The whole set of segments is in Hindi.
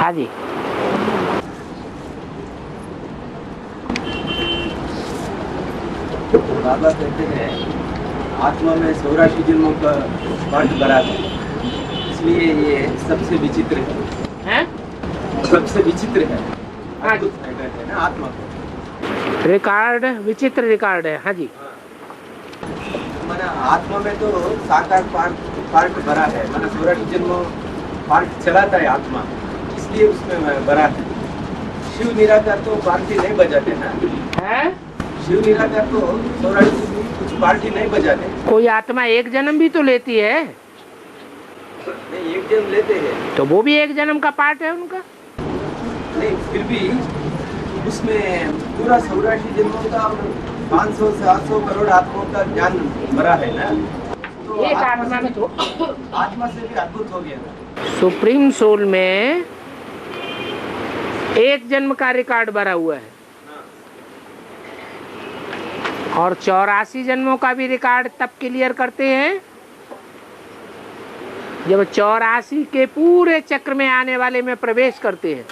हाँ जी। बाबा कहते हैं आत्मा में 84 जन्मों का पाठ भरा है, इसलिए ये सबसे विचित्र है। सबसे विचित्र है, अद्भुत है कहते हैं ना आत्मा को। रिकॉर्ड विचित्र रिकॉर्ड है। हाँ जी। माना आत्मा में तो 7-8 पार्ट भरा है, माना 84 जन्मों पार्ट चलाता है आत्मा, इसलिए उसमें भरा है। शिव निराकार तो पार्टी नहीं बजाते ना, शिव निराकार तो 84 कुछ पार्टी नहीं बजाते। कोई आत्मा एक जन्म भी तो लेती है। नहीं, एक जन्म लेते हैं तो वो भी एक जन्म का पार्ट है उनका। नहीं, फिर भी उसमें पूरा 84 जन्मों का 500 से 800 करोड़ आत्माओं का ज्ञान भरा है ना, तो एक आत्मा में तो आत्मा से भी अद्भुत हो गया ना। सुप्रीम सोल में एक जन्म का रिकॉर्ड भरा हुआ है और 84 जन्मों का भी रिकॉर्ड तब क्लियर करते हैं जब 84 के पूरे चक्र में आने वाले में प्रवेश करते हैं।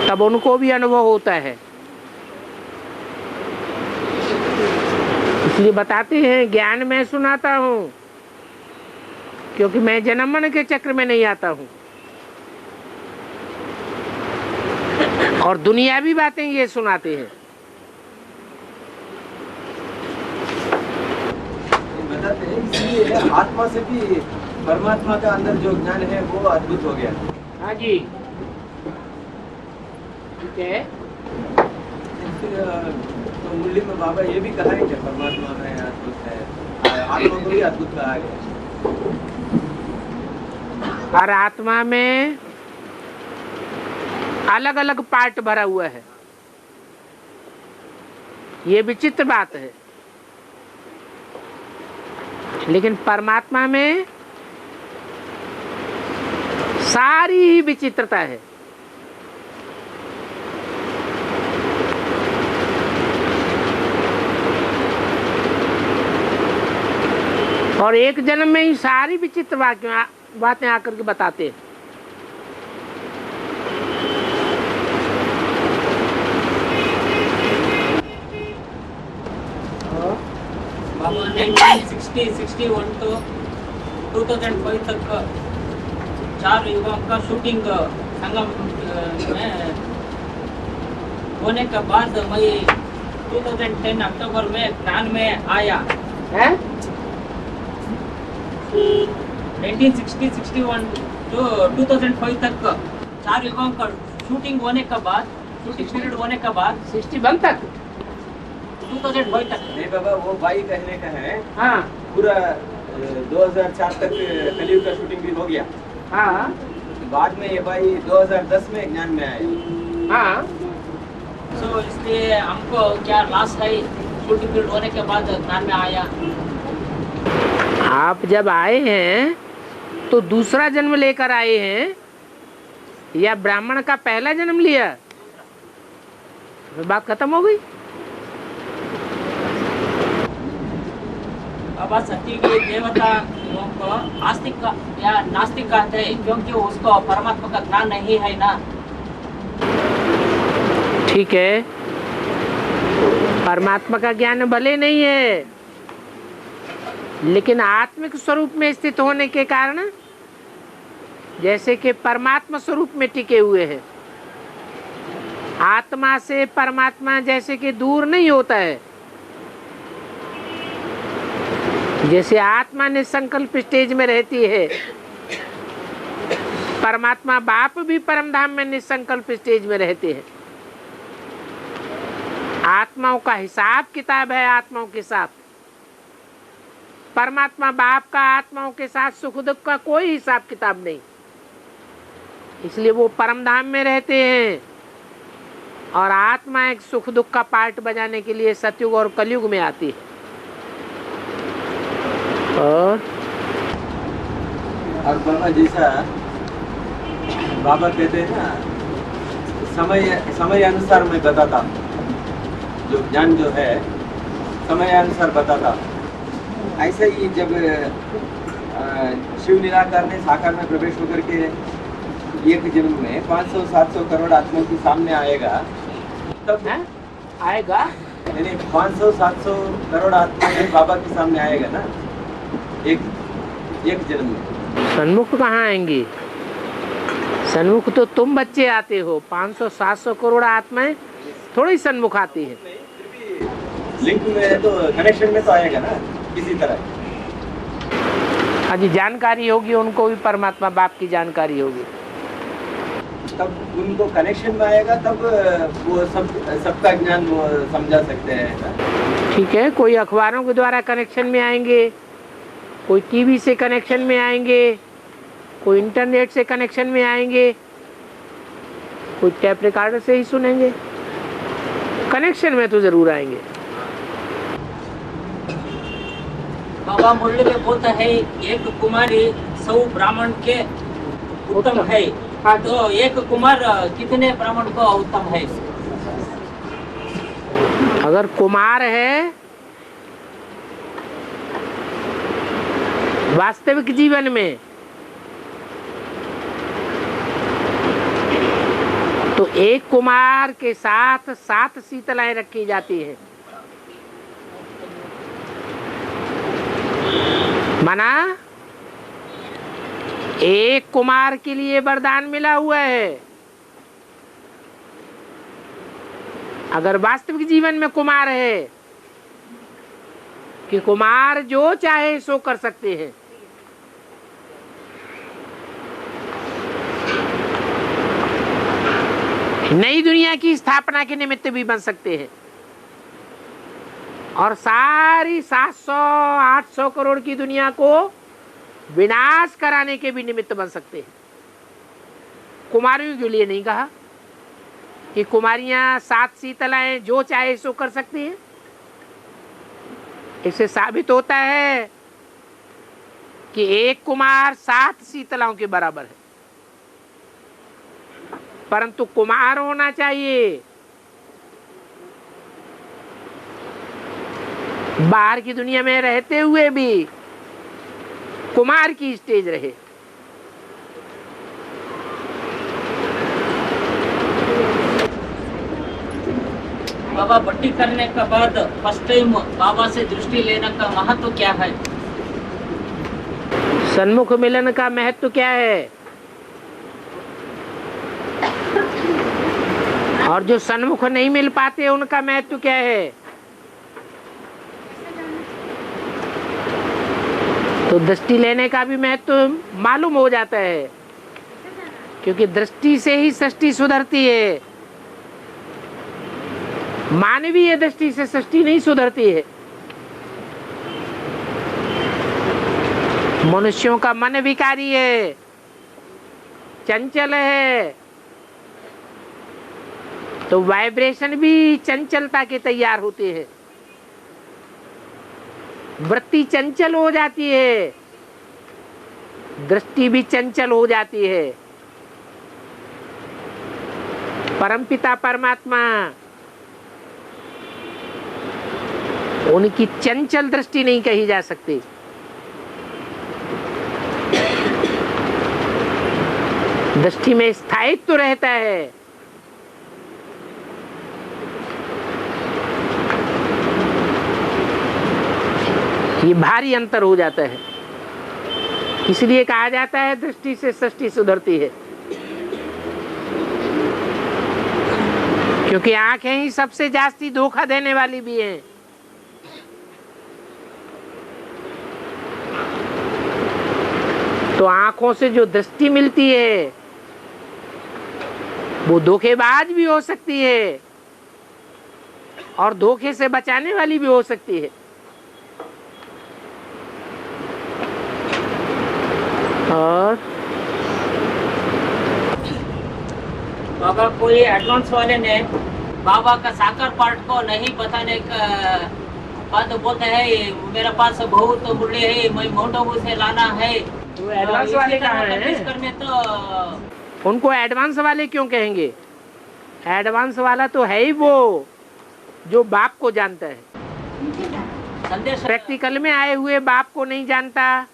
तब उनको भी अनुभव होता है। इसलिए बताते हैं ज्ञान मैं सुनाता हूँ क्योंकि मैं जन्म मरण के चक्र में नहीं आता हूँ, और दुनियावी बातें ये सुनाते हैं। बताते हैं इसलिए आत्मा से भी परमात्मा का अंदर जो ज्ञान है वो अद्भुत हो गया। हाँ जी, ठीक है। फिर तो मुरली में बाबा ये भी कहा है कि परमात्मा में अद्भुत है, आत्मा को भी अद्भुत कहा गया। हर आत्मा में अलग अलग पार्ट भरा हुआ है, ये विचित्र बात है। लेकिन परमात्मा में सारी ही विचित्रता है। और एक जन्म में ही सारी विचित्र बातें आकर के बताते हैं। बाबा 1960, 61 तो 2005 तक 4 युगों का शूटिंग संगम में होने के बाद मैं 2010 अक्टूबर में ज्ञान में आया। 1960, 61 तो 2005 तक 4 युगों का शूटिंग होने के बाद, शूटिंग पीरियड होने के बाद 61 तक 2005 तक। नहीं बाबा, वो भाई कहने का है। हाँ पूरा 2004 तक कलयुग का शूटिंग भी हो गया। हाँ बाद में ये भाई 2010 में ज्ञान में आए। हाँ। तो इसलिए हमको क्या लॉस है, शूटिंग पीरियड होने के बाद ज्ञान में आया। आप जब आए हैं तो दूसरा जन्म लेकर आए हैं या ब्राह्मण का पहला जन्म लिया? बात खत्म हो गई। बाबा सत्य के देवता को आस्तिक या नास्तिक कहते हैं, क्योंकि उसको परमात्मा का ज्ञान नहीं है ना। ठीक है, परमात्मा का ज्ञान भले नहीं है, लेकिन आत्मिक स्वरूप में स्थित होने के कारण जैसे कि परमात्मा स्वरूप में टिके हुए हैं। आत्मा से परमात्मा जैसे कि दूर नहीं होता है। जैसे आत्मा निसंकल्प स्टेज में रहती है, परमात्मा बाप भी परमधाम में निसंकल्प स्टेज में रहते हैं। आत्माओं का हिसाब किताब है आत्माओं के साथ। परमात्मा बाप का आत्माओं के साथ सुख दुख का कोई हिसाब किताब नहीं, इसलिए वो परमधाम में रहते हैं। और आत्मा एक सुख दुख का पार्ट बजाने के लिए सतयुग और कलयुग में आती है। और बाबा जैसा बाबा कहते हैं ना, समय अनुसार मैं बताता, जो ज्ञान जो है समय अनुसार बताता। ऐसे ही जब शिव निराकार ने साकार में प्रवेश होकर के एक जन्म में 500-700 करोड़ आत्माओं के सामने आएगा, तब है? आएगा। यानी 500-700 करोड़ आत्माएं बाबा के सामने आएगा ना, एक जन्म में। सन्मुख कहाँ आएंगे? सन्मुख तो तुम बच्चे आते हो, 500-700 करोड़ आत्माएं थोड़ी सन्मुख आती है। लिंक में तो, कनेक्शन में तो आएगा ना किसी तरह। अजी जानकारी होगी उनको भी, परमात्मा बाप की जानकारी होगी, तब उनको कनेक्शन में आएगा, तब वो सबका ज्ञान वो समझा सकते हैं। ठीक है। कोई अखबारों के द्वारा कनेक्शन में आएंगे, कोई टीवी से कनेक्शन में आएंगे, कोई इंटरनेट से कनेक्शन में आएंगे, कोई टैप रिकॉर्डर से ही सुनेंगे। कनेक्शन में तो जरूर आएंगे। बाबा मुरली में बोलता है एक कुमारी 100 ब्राह्मण के उत्तम है, तो एक कुमार कितने ब्राह्मण को उत्तम है? अगर कुमार है वास्तविक जीवन में, तो एक कुमार के साथ 7 शीतलाएं रखी जाती हैं। माना एक कुमार के लिए वरदान मिला हुआ है। अगर वास्तविक जीवन में कुमार है कि कुमार जो चाहे सो कर सकते हैं, नई दुनिया की स्थापना के निमित्त भी बन सकते हैं, और सारी 700-800 करोड़ की दुनिया को विनाश कराने के भी निमित्त बन सकते हैं। कुमारियों के लिए नहीं कहा कि कुमारियां 7 शीतलाएं जो चाहे सो कर सकती हैं। इससे साबित होता है कि एक कुमार 7 शीतलाओं के बराबर है। परंतु कुमार होना चाहिए, बाहर की दुनिया में रहते हुए भी कुमार की स्टेज रहे। बाबा भट्टी करने के बाद फर्स्ट टाइम बाबा से दृष्टि लेने का महत्व क्या है? सन्मुख मिलन का महत्व क्या है? और जो सन्मुख नहीं मिल पाते उनका महत्व क्या है? तो दृष्टि लेने का भी महत्व मालूम हो जाता है, क्योंकि दृष्टि से ही सृष्टि सुधरती है। मानवीय दृष्टि से सृष्टि नहीं सुधरती है। मनुष्यों का मन विकारी है, चंचल है, तो वाइब्रेशन भी चंचलता के तैयार होते हैं। वृत्ति चंचल हो जाती है, दृष्टि भी चंचल हो जाती है। परमपिता परमात्मा उनकी चंचल दृष्टि नहीं कही जा सकती। दृष्टि में स्थायित्व तो रहता है। ये भारी अंतर हो जाता है। इसलिए कहा जाता है दृष्टि से सृष्टि सुधरती है, क्योंकि आंखें ही सबसे जास्ती धोखा देने वाली भी हैं। तो आंखों से जो दृष्टि मिलती है वो धोखेबाज भी हो सकती है और धोखे से बचाने वाली भी हो सकती है। और बाबा कोई एडवांस वाले ने बाबा का साकार पार्ट को नहीं बताने का बात बोलते हैं, मेरे पास बहुत मुरली है, मैं मोटो से लाना है। तो एडवांस वाले कहाँ हैं? करने तो उनको एडवांस वाले क्यों कहेंगे? एडवांस वाला तो है ही वो जो बाप को जानता है। संदेश प्रैक्टिकल में आए हुए बाप को नहीं जानता,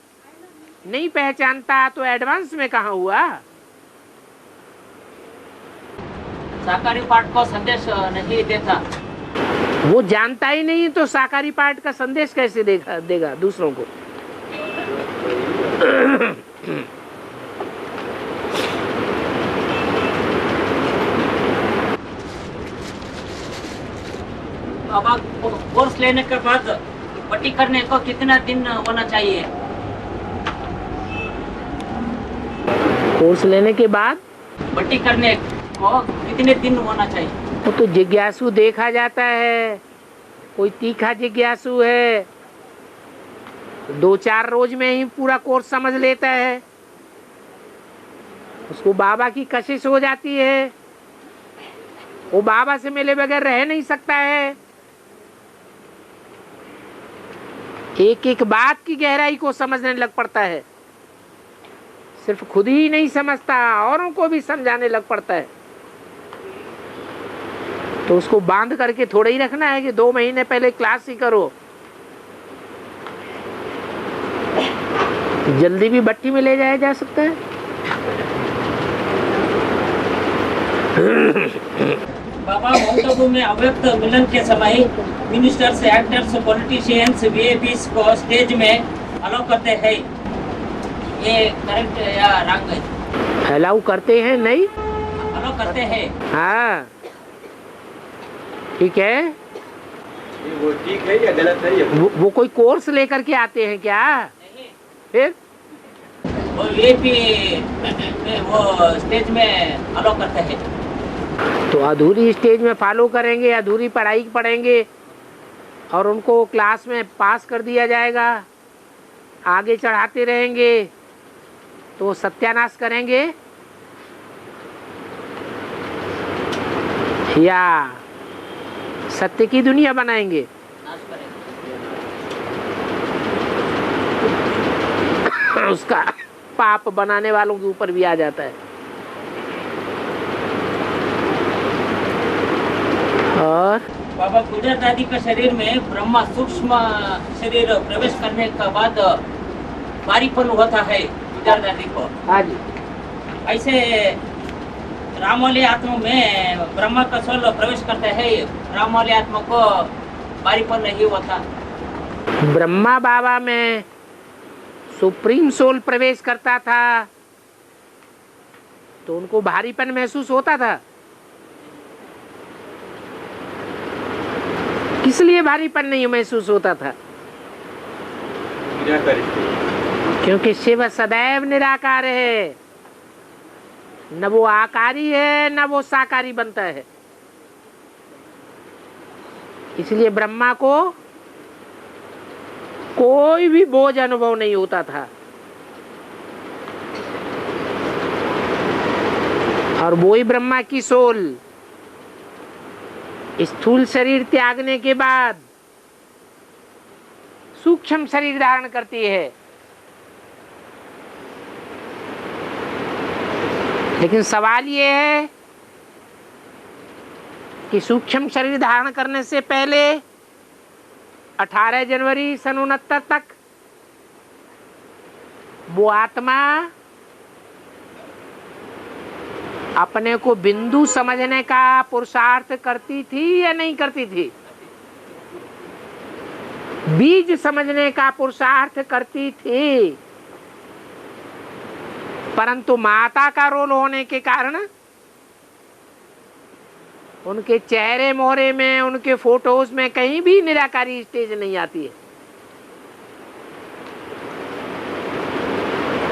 नहीं पहचानता, तो एडवांस में कहाँ हुआ? साकारी पाठ को संदेश नहीं देता। वो जानता ही नहीं तो साकारी पाठ का संदेश कैसे देगा दूसरों को? बाबा कोर्स लेने के बाद पट्टी करने को कितना दिन होना चाहिए? कोर्स लेने के बाद पट्टी करने को कितने दिन होना चाहिए? वो तो जिज्ञासु देखा जाता है। कोई तीखा जिज्ञासु है 2-4 रोज में ही पूरा कोर्स समझ लेता है, उसको बाबा की कशिश हो जाती है, वो बाबा से मिले बगैर रह नहीं सकता है। एक एक बात की गहराई को समझने लग पड़ता है। सिर्फ खुद ही नहीं समझता, औरों को भी समझाने लग पड़ता है। तो उसको बांध करके थोड़ा ही रखना है कि 2 महीने पहले क्लास ही करो। जल्दी भी भट्टी में ले जाया जा सकता है। बाबा माउंट में अव्यक्त मिलन के समय मिनिस्टर्स, एक्टर्स, पॉलिटिशियंस, वीआईपीज को स्टेज में अलाउ करते हैं, ये करेक्ट या रॉन्ग है? अलाउ करते हैं? नहीं, अलाउ करते हैं। हाँ ठीक है। वो ठीक है या गलत है? वो कोई कोर्स लेकर के आते हैं क्या? नहीं, फिर वो वीआईपी वो स्टेज में अलाउ करते हैं। तो अधूरी स्टेज में फॉलो करेंगे, अधूरी पढ़ाई पढ़ेंगे और उनको क्लास में पास कर दिया जाएगा, आगे चढ़ाते रहेंगे तो वो सत्यानाश करेंगे या सत्य की दुनिया बनाएंगे? नाश उसका पाप बनाने वालों के ऊपर भी आ जाता है। और बाबा गुजरात आदि का शरीर में ब्रह्मा सूक्ष्म शरीर प्रवेश करने के बाद बारीपन होता है गुजरात आदि को। हाँ जी, ऐसे रामवाली आत्मा में ब्रह्मा का सोल प्रवेश करते हैं, रामवाली आत्मा को बारीपन नहीं होता। ब्रह्मा बाबा में सुप्रीम सोल प्रवेश करता था तो उनको भारीपन महसूस होता था। किस लिए भारीपन नहीं महसूस होता था? क्योंकि शिव सदैव निराकार है, न वो आकारी है न वो साकारी बनता है। इसलिए ब्रह्मा को कोई भी बोझ अनुभव नहीं होता था। और वो ही ब्रह्मा की सोल स्थूल शरीर त्यागने के बाद सूक्ष्म शरीर धारण करती है। लेकिन सवाल ये है कि सूक्ष्म शरीर धारण करने से पहले 18 जनवरी सन 69 तक वो आत्मा अपने को बिंदु समझने का पुरुषार्थ करती थी या नहीं करती थी? बीज समझने का पुरुषार्थ करती थी, परंतु माता का रोल होने के कारण उनके चेहरे मोहरे में, उनके फोटोज में कहीं भी निराकारी स्टेज नहीं आती है।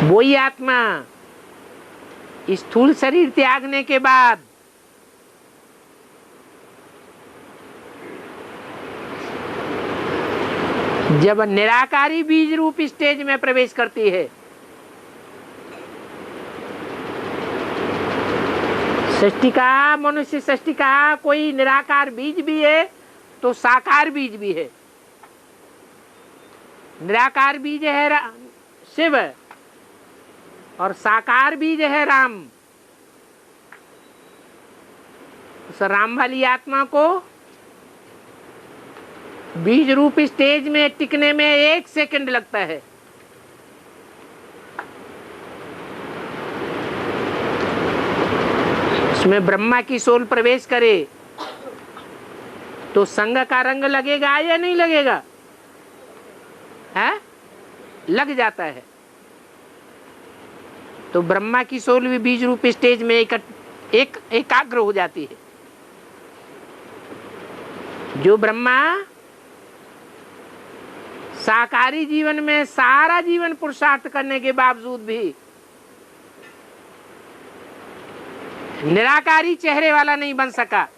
वही आत्मा स्थूल शरीर त्यागने के बाद जब निराकारी बीज रूप स्टेज में प्रवेश करती है, सृष्टि का, मनुष्य सृष्टि का कोई निराकार बीज भी है तो साकार बीज भी है। निराकार बीज है शिव और साकार बीज है राम। उस राम वाली आत्मा को बीज रूप स्टेज में टिकने में 1 सेकंड लगता है। उसमें ब्रह्मा की सोल प्रवेश करे तो संग का रंग लगेगा या नहीं लगेगा? है, लग जाता है। तो ब्रह्मा की सोल भी बीज रूप स्टेज में एकाग्र हो जाती है। जो ब्रह्मा साकारी जीवन में सारा जीवन पुरुषार्थ करने के बावजूद भी निराकारी चेहरे वाला नहीं बन सका,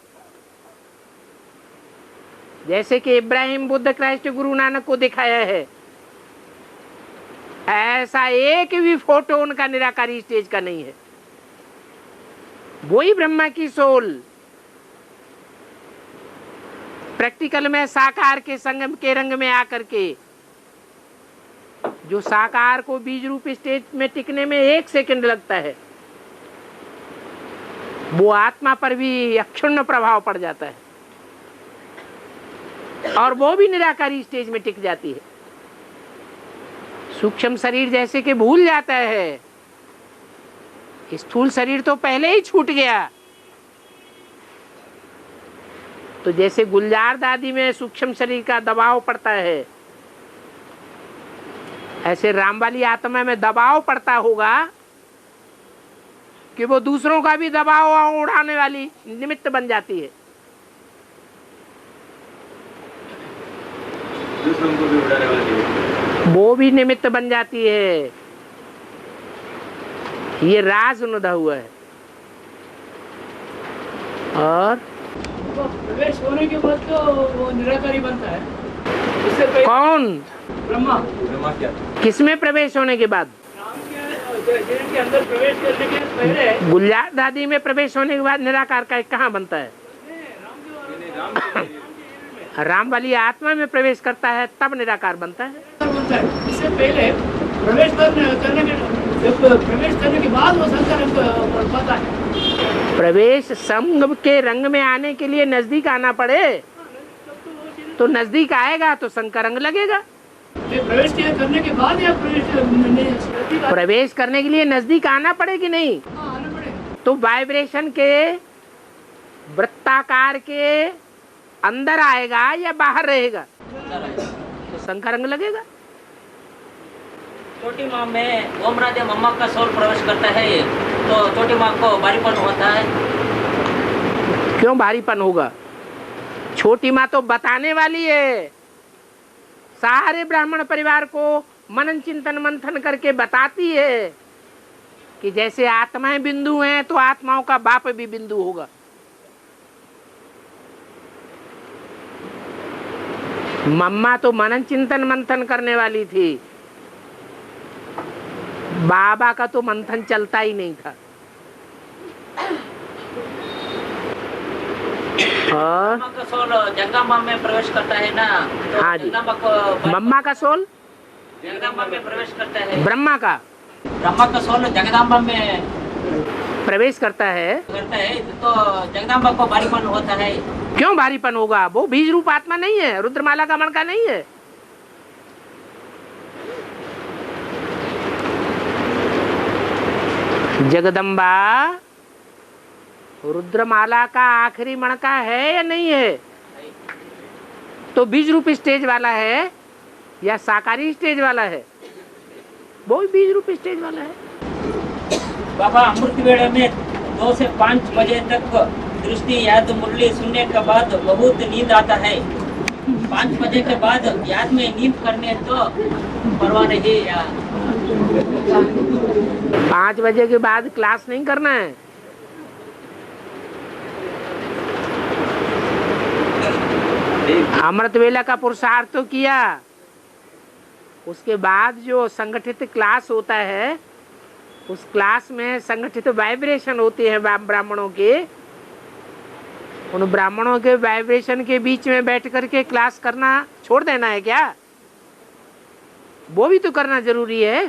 जैसे कि इब्राहिम, बुद्ध, क्राइस्ट, गुरु नानक को दिखाया है, ऐसा एक भी फोटो उनका निराकारी स्टेज का नहीं है। वही ब्रह्मा की सोल प्रैक्टिकल में साकार के संगम के रंग में आकर के जो साकार को बीज रूप स्टेज में टिकने में 1 सेकंड लगता है, वो आत्मा पर भी अक्षुण्ण प्रभाव पड़ जाता है और वो भी निराकारी स्टेज में टिक जाती है। सूक्ष्म शरीर जैसे कि भूल जाता है, स्थूल शरीर तो पहले ही छूट गया। तो जैसे गुलजार दादी में सूक्ष्म शरीर का दबाव पड़ता है, ऐसे राम वाली आत्मा में दबाव पड़ता होगा कि वो दूसरों का भी दबाव उड़ाने वाली निमित्त बन जाती है। दूसरों को भी उड़ाने वाली वो भी निमित्त बन जाती है। ये राज उन्नदा हुआ है। और प्रवेश होने के बाद तो वो निराकारी बनता है। इससे पहले कौन? ब्रह्मा क्या? किसमें प्रवेश होने के बाद? राम के शरीर के अंदर प्रवेश करने के पहले गुलजार दादी में प्रवेश होने के बाद निराकार का कहाँ बनता है? राम वाली आत्मा में प्रवेश करता है तब निराकार बनता है। इससे पहले प्रवेश करने के बाद वो संसार बनता है। प्रवेश संग के रंग में आने के लिए नजदीक आना पड़े तो नजदीक आएगा तो संग का रंग लगेगा। प्रवेश करने के बाद या प्रवेश करने के लिए नजदीक आना पड़े कि नहीं? आना पड़ेगा। तो वाइब्रेशन के वृत्ताकार के अंदर आएगा या बाहर रहेगा? तो संग का रंग लगेगा। छोटी माँ में ओम राधे मम्मा का सोल प्रवेश करता है तो छोटी माँ को भारीपन होता है। क्यों भारीपन होगा? छोटी माँ तो बताने वाली है, सारे ब्राह्मण परिवार को मनन चिंतन मंथन करके बताती है कि जैसे आत्माएं बिंदु हैं तो आत्माओं का बाप भी बिंदु होगा। मम्मा तो मनन चिंतन मंथन करने वाली थी, बाबा का तो मंथन चलता ही नहीं था। और मम्मा का सोल जगदम्बा में प्रवेश करता है ना, तो हाँ जी। जगदम्बा को मम्मा का सोल जगदम्बा में प्रवेश करता है। ब्रह्मा का ब्रह्मा का सोल जगदम्बा में प्रवेश करता है तो जगदम्बा को भारीपन होता है। क्यों भारीपन होगा? वो बीज रूप आत्मा नहीं है, रुद्रमाला का मणका नहीं है। जगदम्बा रुद्रमाला का आखिरी मणका है या नहीं है? तो बीज रूप स्टेज वाला है या साकारी स्टेज वाला है? वो भी बीज रूप स्टेज वाला है। बाबा अमृत वेला में 2 से 5 बजे तक दृष्टि याद मुरली सुनने के बाद बहुत नींद आता है। 5 बजे के बाद याद में नींद करने तो परवाह नहीं। 5 बजे के बाद क्लास नहीं करना है। अमृत वेला का पुरुषार्थ तो किया, उसके बाद जो संगठित क्लास होता है उस क्लास में संगठित वाइब्रेशन होती है ब्राह्मणों के। उन ब्राह्मणों के वाइब्रेशन के बीच में बैठ करके क्लास करना छोड़ देना है क्या? वो भी तो करना जरूरी है।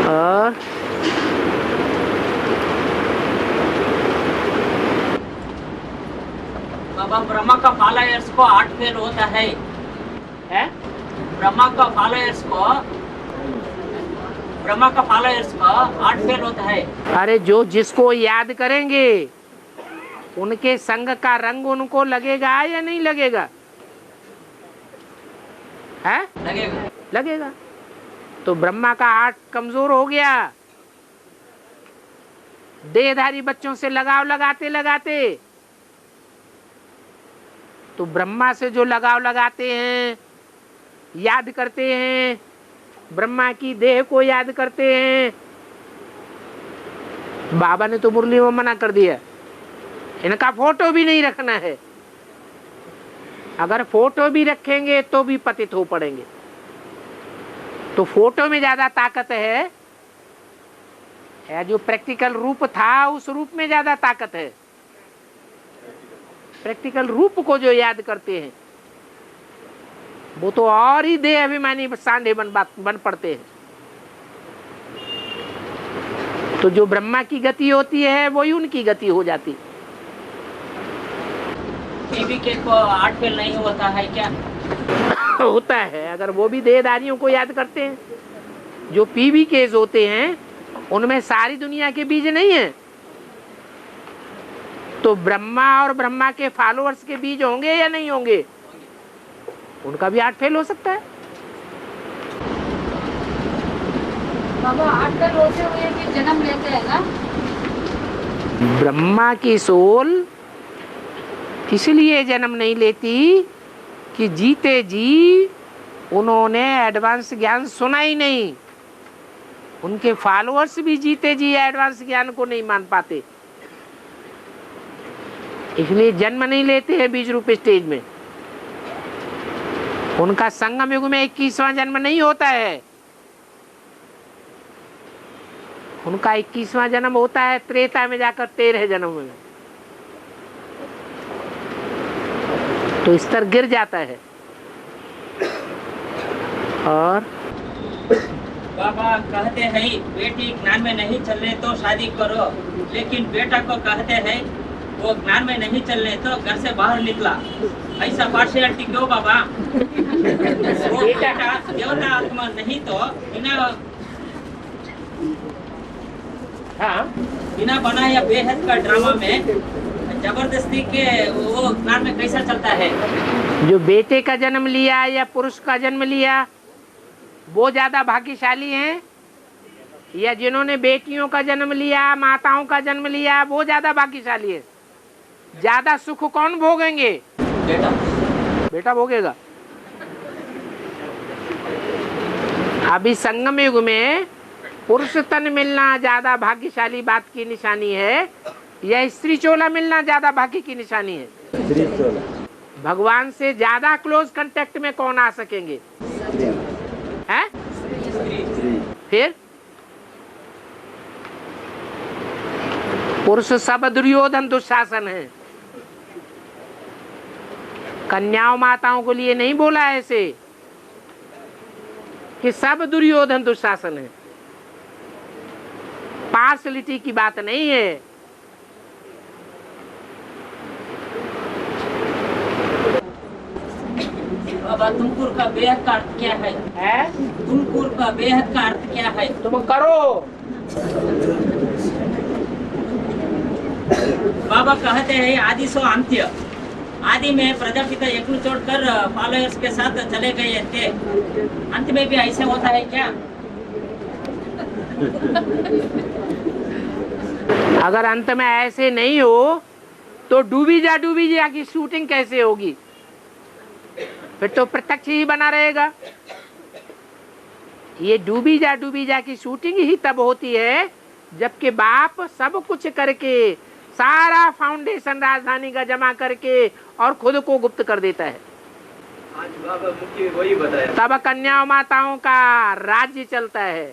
और बाबा ब्रह्मा का फॉलोअर्स को 8 फेल होता है। ब्रह्मा का फॉलोअर्स को 8 फेल होता है। अरे जो जिसको याद करेंगे उनके संग का रंग उनको लगेगा या नहीं लगेगा? है लगेगा। लगेगा। तो ब्रह्मा का 8 कमजोर हो गया, देहधारी बच्चों से लगाव लगाते लगाते। तो ब्रह्मा से जो लगाव लगाते हैं, याद करते हैं, ब्रह्मा की देह को याद करते हैं। बाबा ने तो मुरली में मना कर दिया, इनका फोटो भी नहीं रखना है। अगर फोटो भी रखेंगे तो भी पतित हो पड़ेंगे। तो फोटो में ज्यादा ताकत है या जो प्रैक्टिकल रूप था उस रूप में ज्यादा ताकत है? प्रैक्टिकल रूप को जो याद करते हैं वो तो और ही देह अभिमानी सांडे बन पड़ते हैं। तो जो ब्रह्मा की गति होती है वही उनकी गति हो जाती। के को 8 फेल नहीं होता है क्या? होता है, अगर वो भी देहधारियों को याद करते हैं। जो पीवी केस होते हैं उनमें सारी दुनिया के बीज नहीं है, तो ब्रह्मा और ब्रह्मा के फॉलोअर्स के बीज होंगे या नहीं होंगे? उनका भी 8 फेल हो सकता है। बाबा 8 फेल होते हुए भी जन्म लेते हैं ना? ब्रह्मा की सोल इसलिए जन्म नहीं लेती कि जीते जी उन्होंने एडवांस ज्ञान सुना ही नहीं। उनके फॉलोअर्स भी जीते जी एडवांस ज्ञान को नहीं मान पाते, इसलिए जन्म नहीं लेते हैं बीज रूप स्टेज में। उनका संगम युग में 21वां जन्म नहीं होता है, उनका 21वां जन्म होता है त्रेता में जाकर 13 जन्म में। तो स्तर गिर जाता है। और बाबा कहते हैं बेटी ज्ञान में नहीं चलने तो शादी करो, लेकिन बेटा को कहते हैं वो ज्ञान में नहीं चलने तो घर से बाहर निकला। ऐसा पार्शियलिटी क्यों बाबा? वो बेटा देवता आत्मा नहीं तो बिना बनाया बेहद का ड्रामा में जबरदस्ती के वो ज्ञान में कैसा चलता है? जो बेटे का जन्म लिया या पुरुष का जन्म लिया वो ज्यादा भाग्यशाली हैं, या जिन्होंने बेटियों का जन्म लिया, माताओं का जन्म लिया, वो ज्यादा भाग्यशाली है? ज्यादा सुख कौन भोगेंगे? बेटा। बेटा भोगेगा। अभी संगम युग में पुरुष तन मिलना ज्यादा भाग्यशाली बात की निशानी है या स्त्री चोला मिलना ज्यादा भाग्य की निशानी है? भगवान से ज्यादा क्लोज कांटेक्ट में कौन आ सकेंगे? है? फिर पुरुष सब दुर्योधन दुशासन है। कन्याओं माताओं को लिए नहीं बोला ऐसे कि सब दुर्योधन दुशासन है। पार्शलिटी की बात नहीं है। बाबा तुमकुर का बेहद का अर्थ क्या है? तुमकुर का बेहद का अर्थ क्या है? तुम करो। बाबा कहते हैं आदि सो अंत्य। आदि में प्रजापिता यज्ञ छोड़कर फॉलोअर्स के साथ चले गए थे, अंत में भी ऐसे होता है क्या? अगर अंत में ऐसे नहीं हो तो डूबी जा की शूटिंग कैसे होगी? फिर तो प्रत्यक्ष ही बना रहेगा। ये डूबी जा की शूटिंग ही तब होती है जबकि बाप सब कुछ करके सारा फाउंडेशन राजधानी का जमा करके और खुद को गुप्त कर देता है। आज बाबा मुख्य वही बताया। तब कन्याओं माताओं का राज्य चलता है,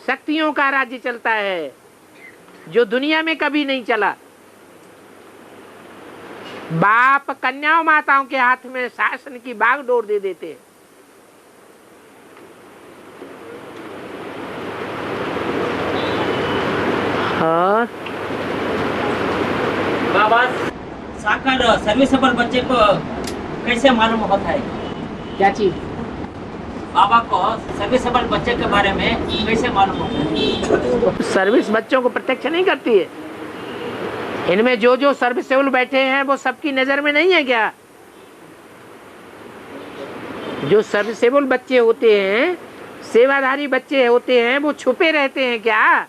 शक्तियों का राज्य चलता है, जो दुनिया में कभी नहीं चला। बाप कन्याओं माताओं के हाथ में शासन की बागडोर दे देते हैं। बाबा साकार सर्विसेबल बच्चे को कैसे मालूम होता है? क्या चीज? बाबा को सर्विसेबल बच्चे के बारे में कैसे मालूम होता है? सर्विस बच्चों को प्रत्यक्ष नहीं करती है। इनमें जो जो सर्विसेबल बैठे हैं वो सबकी नजर में नहीं है क्या? जो सर्विसेबल बच्चे होते हैं, सेवाधारी बच्चे होते हैं, वो छुपे रहते हैं क्या?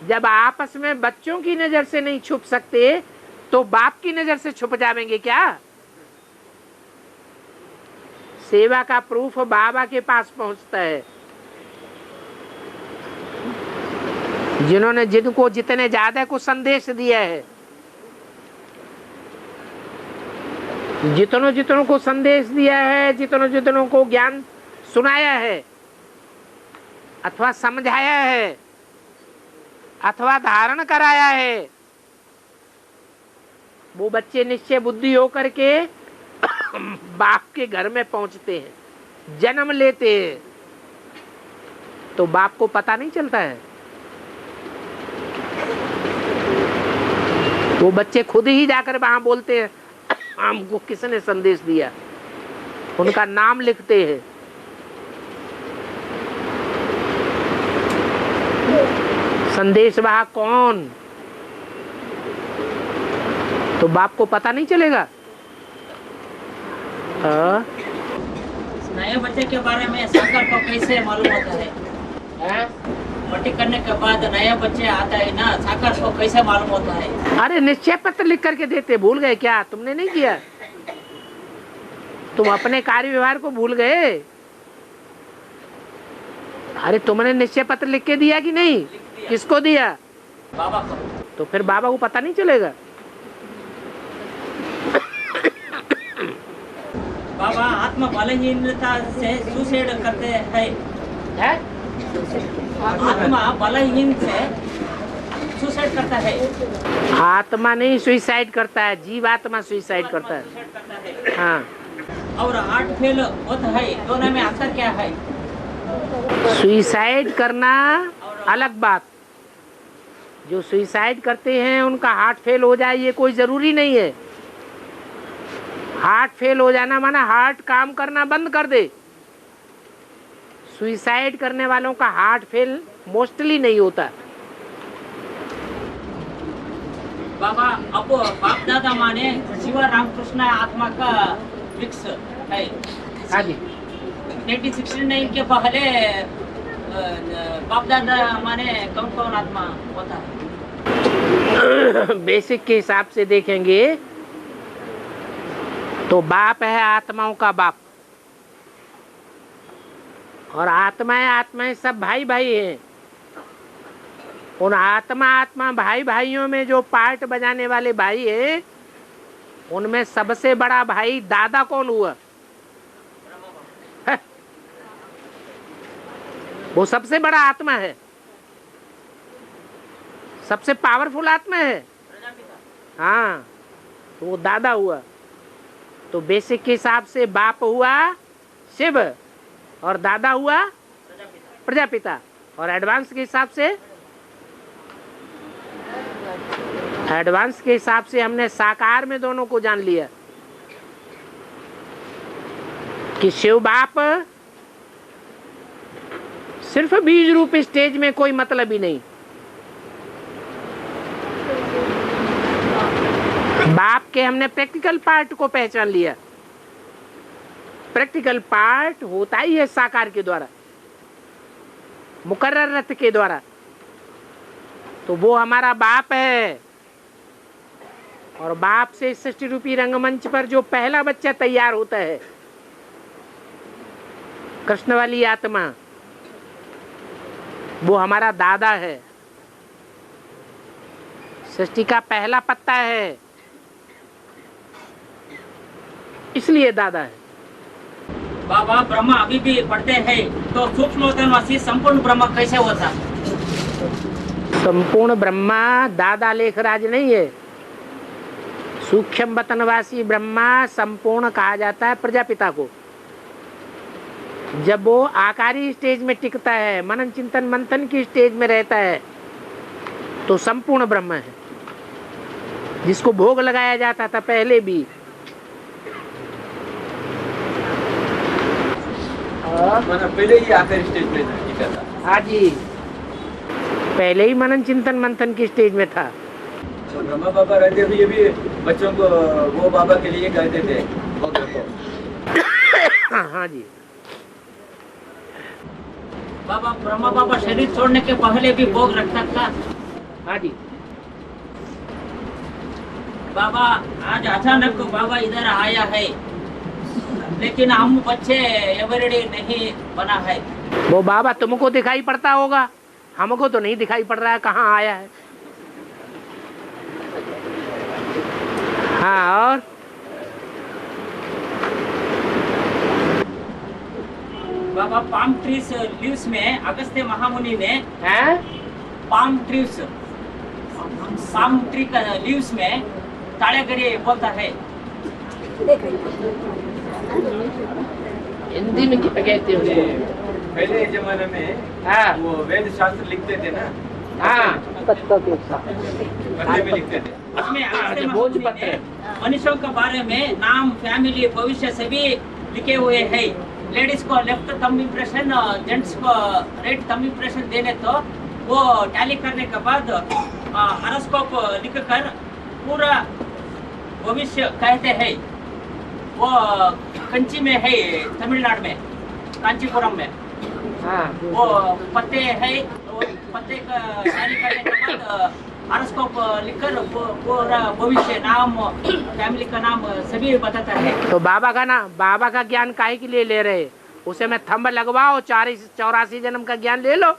जब आपस में बच्चों की नजर से नहीं छुप सकते तो बाप की नजर से छुप जाएंगे क्या? सेवा का प्रूफ बाबा के पास पहुंचता है। जिन्होंने जिनको जितने ज्यादा को संदेश दिया है, जितनों जितनों को संदेश दिया है, जितनों जितनों को ज्ञान सुनाया है अथवा समझाया है अथवा धारण कराया है, वो बच्चे निश्चय बुद्धि होकर के बाप के घर में पहुंचते हैं, जन्म लेते हैं, तो बाप को पता नहीं चलता है। वो बच्चे खुद ही जाकर वहां बोलते हैं हमको किसने संदेश दिया, उनका नाम लिखते हैं। संदेश वाहक कौन, तो बाप को पता नहीं चलेगा। नए बच्चे के बारे में साकार को कैसे मालूम होता है? पट्टी करने के बाद नया बच्चे आता है ना, साकार को कैसे मालूम होता है? अरे निश्चय पत्र लिख करके देते, भूल गए क्या? तुमने नहीं किया? तुम अपने कार्य व्यवहार को भूल गए? अरे तुमने निश्चय पत्र लिख के दिया कि नहीं? किसको दिया? बाबा को। तो फिर बाबा को पता नहीं चलेगा? बाबा आत्मा बलहीनता से सुसाइड करते हैं। आत्मा बलहीन से सुसाइड करता है। आत्मा नहीं सुसाइड करता है, जीवात्मा सुसाइड करता है। हाँ, और हार्ट फेल होता है, दोनों में अंतर क्या है? सुसाइड करना अलग बात। जो सुसाइड करते हैं उनका हार्ट फेल हो जाए ये कोई जरूरी नहीं है। हार्ट फेल हो जाना माना हार्ट काम करना बंद कर दे। सुसाइड करने वालों का हार्ट फेल मोस्टली नहीं होता। बाबा अब बाप दादा माने शिवा रामकृष्ण आत्मा का वृक्ष है। हाँ जी, 1969 के पहले बाप दादा माने कौन कौन आत्मा होता है? बेसिक के हिसाब से देखेंगे तो बाप है आत्माओं का बाप, और आत्माएं सब भाई भाई हैं। उन आत्मा भाई भाइयों में जो पार्ट बजाने वाले भाई हैं, उनमें सबसे बड़ा भाई दादा कौन हुआ? वो सबसे बड़ा आत्मा है, सबसे पावरफुल आत्मा है। हाँ, तो वो दादा हुआ। तो बेसिक के हिसाब से बाप हुआ शिव और दादा हुआ प्रजापिता, और एडवांस के हिसाब से हमने साकार में दोनों को जान लिया कि शिव बाप सिर्फ बीज रूप स्टेज में कोई मतलब ही नहीं। बाप के हमने प्रैक्टिकल पार्ट को पहचान लिया। प्रैक्टिकल पार्ट होता ही है साकार के द्वारा, मुकर्रर रथ के द्वारा। तो वो हमारा बाप है, और बाप से सृष्टि रूपी रंगमंच पर जो पहला बच्चा तैयार होता है, कृष्ण वाली आत्मा, वो हमारा दादा है। सृष्टि का पहला पत्ता है, इसलिए दादा है। बाबा ब्रह्मा अभी भी पढ़ते हैं, तो सूक्ष्म संपूर्ण ब्रह्मा कैसे होता? संपूर्ण ब्रह्मा दादा लेखराज नहीं है। सूक्ष्म वतनवासी ब्रह्मा संपूर्ण कहा जाता है प्रजापिता को। जब वो आकारी स्टेज में टिकता है, मनन चिंतन मंथन की स्टेज में रहता है, तो संपूर्ण ब्रह्म है। जिसको भोग लगाया जाता था पहले भी। माना पहले ही आखिरी स्टेज में टिका था। हाँ जी, पहले ही मनन चिंतन मंथन की स्टेज में था। तो ब्रह्मा बाबा रहते हुए भी बच्चों को वो बाबा के लिए कहते थे भोग रखो। हाँ जी, बाबा ब्रह्मा बाबा शरीर छोड़ने के पहले भी भोग रखता था। हाँ जी। बाबा आज अचानक बाबा इधर आया है, लेकिन हम बच्चे एवरीडे नहीं बना है। वो बाबा तुमको दिखाई पड़ता होगा, हमको तो नहीं दिखाई पड़ रहा है कहाँ आया है। हाँ, और बाबा पाम ट्रीज लीव्स में अगस्त्य महामुनि ने हैं? पाम ट्री का लीव्स में ताड़ेगरी बोलता है। हिंदी में क्या कहते हो? पहले जमाने में हाँ वो वेद शास्त्र लिखते थे ना, हाँ, पत्रे में लिखते थे। उसमें अगस्त्य भोज महामुनि पत्र। ने मनुष्यों के बारे में नाम, फैमिली, भविष्य सभी लिखे हुए हैं। लेडीज को लेफ्ट थंब इम्प्रेशन, जेंट्स को राइट थंब इम्प्रेशन देने तो वो टैली करने के बाद हॉरोस्कोप लिखकर पूरा भविष्य कहते हैं। वो कंची में है, तमिलनाडु में कांचीपुरम में। हाँ, वो पत्ते है, वो पत्ते का टैली करने के बाद हॉरोस्कोप लिखकर पूरा भविष्य, नाम, फैमिली का नाम सभी बताता है। तो बाबा का ज्ञान काहे के लिए ले रहे? उसे मैं थंब लगवाओ, 84 जन्म का ज्ञान ले लो।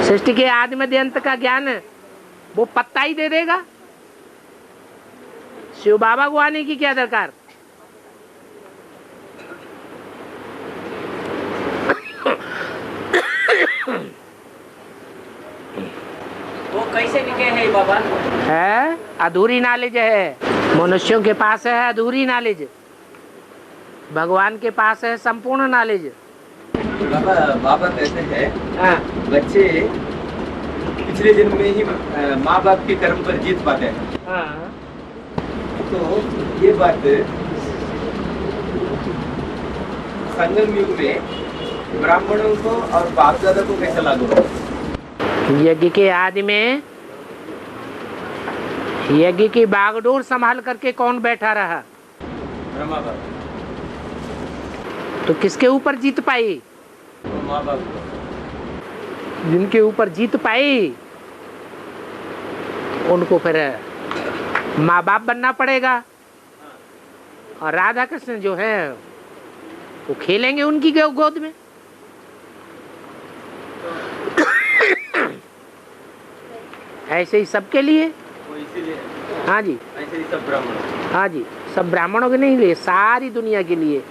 सृष्टि के आदि मध्य अंत का ज्ञान वो पत्ता ही दे देगा। शिव बाबा को आने की क्या दरकार? वो कैसे लिखे हैं बाबा? है अधूरी नॉलेज है। मनुष्यों के पास है अधूरी नॉलेज, भगवान के पास है संपूर्ण नॉलेज। बाबा कहते हैं हाँ, बच्चे पिछले जन्म में ही माँ बाप के कर्म पर जीत पाते हैं। हाँ। तो ये बात संगम युग में ब्राह्मणों को और बाप दादा को कैसे लागू होगा? यज्ञ के आदि में यज्ञ की बागडोर संभाल करके कौन बैठा रहा? ब्रह्मा बाबा। तो किसके ऊपर जीत पाई? तो माँ बाप को। जिनके ऊपर जीत पाई उनको फिर माँ बाप बनना पड़ेगा। और राधा कृष्ण जो है वो खेलेंगे उनकी गोद में। ऐसे ही सबके लिए। वो इसीलिए हाँ जी, ऐसे ही सब ब्राह्मण। हाँ जी, सब ब्राह्मणों के नहीं लिए, सारी दुनिया के लिए।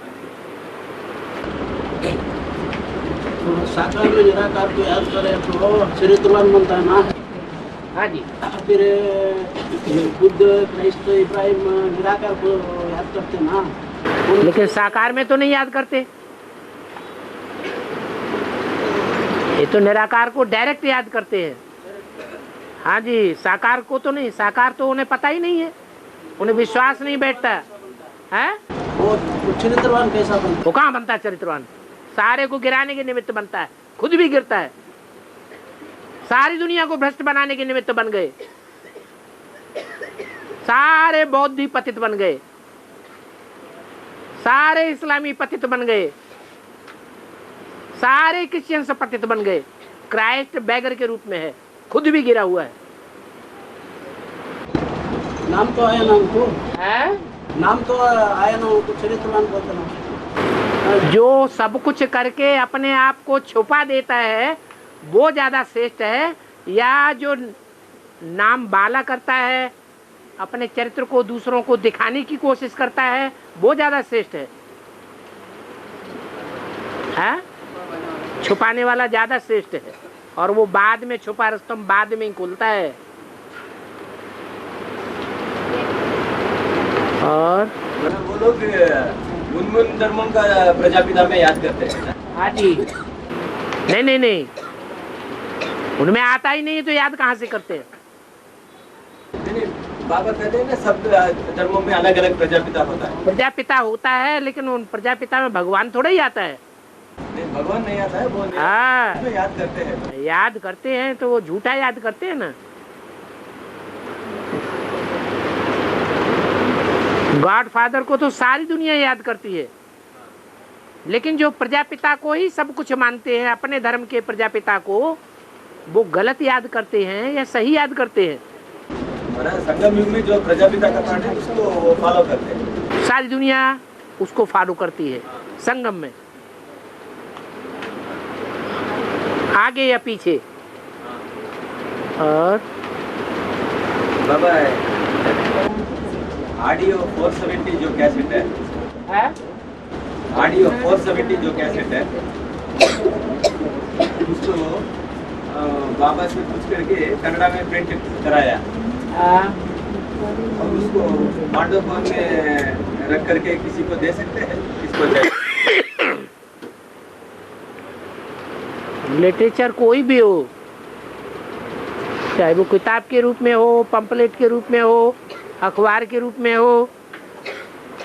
साकार में निराकार को याद करे तो चरित्रवान बनता है ना। हाँ जी, फिर बुद्ध, क्राइस्ट, इब्राहिम निराकार को याद करते ना। लेकिन साकार में तो नहीं याद करते। ये तो निराकार को डायरेक्ट याद करते हैं। हाँ जी, साकार को तो नहीं। साकार तो उन्हें पता ही नहीं है, उन्हें विश्वास नहीं बैठता है। वो चरित्रवान कैसा बनता? वो कहाँ बनता है चरित्रवान? सारे को गिराने के निमित्त बनता है, खुद भी गिरता है। सारी दुनिया को भ्रष्ट बनाने के निमित्त बन गए। सारे बौद्ध ही पतित बन गए, सारे इस्लामी पतित बन गए, सारे क्रिश्चियन पतित बन गए। क्राइस्ट बैगर के रूप में है, खुद भी गिरा हुआ है। नाम तो आया ना उनको, है? नाम तो आया ना उनको, चरित्रवान बोलते ना। जो सब कुछ करके अपने आप को छुपा देता है वो ज्यादा श्रेष्ठ है, या जो नाम बाला करता है, अपने चरित्र को दूसरों को दिखाने की कोशिश करता है, वो ज्यादा श्रेष्ठ है? छुपाने वाला ज्यादा श्रेष्ठ है, और वो बाद में छुपा रस्तम बाद में ही खुलता है। और वो लोग उन धर्मों का प्रजापिता में याद करते हैं ना। हाँ जी, नहीं नहीं नहीं, उनमें आता ही नहीं है तो याद कहाँ से करते हैं? नहीं, बाबा कहते हैं ना सब धर्मों में अलग अलग प्रजापिता होता है। प्रजापिता होता है, लेकिन उन प्रजापिता में भगवान थोड़ा ही आता है। नहीं, भगवान नहीं आता है, वो नहीं हाँ, उसमें याद करते हैं। याद करते हैं तो वो झूठा याद करते हैं ना। गॉड फादर को तो सारी दुनिया याद करती है, लेकिन जो प्रजापिता को ही सब कुछ मानते हैं, अपने धर्म के प्रजापिता को, वो गलत याद करते हैं या सही याद करते हैं? हमारा संगम युग में जो प्रजापिता का पाठ है उसको वो फॉलो करते हैं। सारी दुनिया उसको फॉलो करती है संगम में, आगे या पीछे। और बाबा ऑडियो 470 जो कैसेट है, ऑडियो 470 जो कैसेट है, उसको बाबा से पूछ करके कन्नड़ा में प्रिंट कराया और उसको मांडोपन में रख करके किसी को दे सकते हैं, किसको चाहिए। लिटरेचर कोई भी हो, चाहे वो किताब के रूप में हो, पंपलेट के रूप में हो, अखबार के रूप में हो,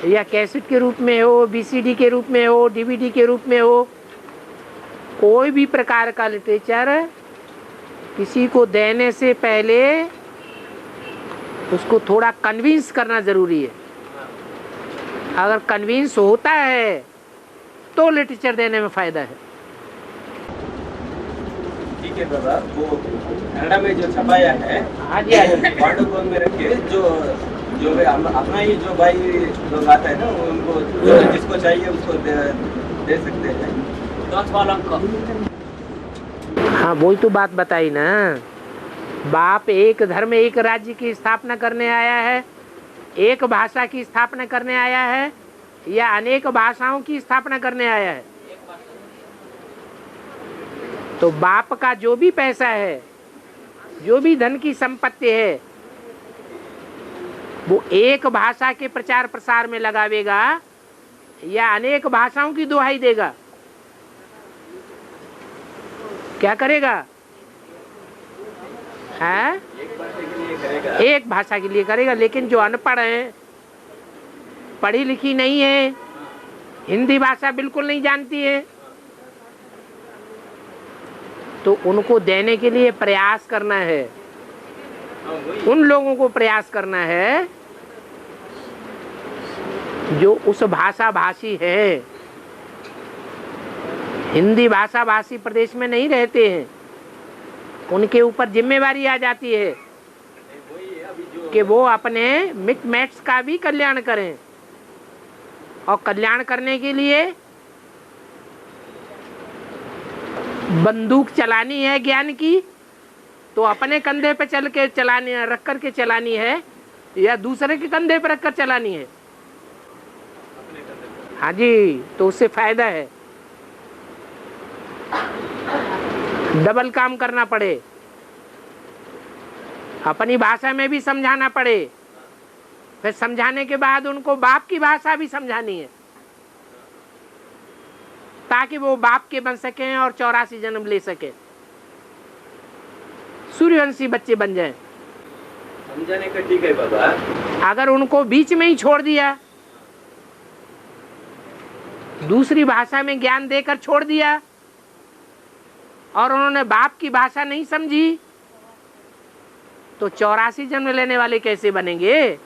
या कैसेट के रूप में हो, बीसीडी के रूप में हो, डीवीडी के रूप में हो, कोई भी प्रकार का लिटरेचर किसी को देने से पहले उसको थोड़ा कन्विंस करना जरूरी है। अगर कन्विंस होता है तो लिटरेचर देने में फायदा है। ठीक है बाबा, वो कन्नड़ा में जो छपाया है मांडोपन में रख के जो अपना ही जो भाई लोग आता है ना, उनको जिसको चाहिए उसको दे सकते हैं। 10 वालों को। हाँ, वही तो बात बताई ना। बाप एक धर्म एक राज्य की स्थापना करने आया है, एक भाषा की स्थापना करने आया है, या अनेक भाषाओं की स्थापना करने आया है? तो बाप का जो भी पैसा है, जो भी धन की संपत्ति है, वो एक भाषा के प्रचार प्रसार में लगावेगा या अनेक भाषाओं की दुहाई देगा? क्या करेगा? है एक भाषा के लिए करेगा। लेकिन जो अनपढ़ है, पढ़ी लिखी नहीं है, हिंदी भाषा बिल्कुल नहीं जानती है, तो उनको देने के लिए प्रयास करना है। उन लोगों को प्रयास करना है जो उस भाषा भाषी है। हिंदी भाषा भाषी प्रदेश में नहीं रहते हैं, उनके ऊपर जिम्मेवारी आ जाती है कि वो अपने मिटमैट्स का भी कल्याण करें। और कल्याण करने के लिए बंदूक चलानी है ज्ञान की, तो अपने कंधे पे चल के चलानी है, रख कर के चलानी है, या दूसरे के कंधे पर रख कर चलानी है? हाँ जी, तो उससे फायदा है। डबल काम करना पड़े, अपनी भाषा में भी समझाना पड़े, फिर समझाने के बाद उनको बाप की भाषा भी समझानी है, ताकि वो बाप के बन सकें और 84 जन्म ले सके, सूर्यवंशी बच्चे बन जाएं। समझाने का ठीक है बाबा। अगर उनको बीच में ही छोड़ दिया, दूसरी भाषा में ज्ञान देकर छोड़ दिया, और उन्होंने बाप की भाषा नहीं समझी, तो 84 जन्म लेने वाले कैसे बनेंगे?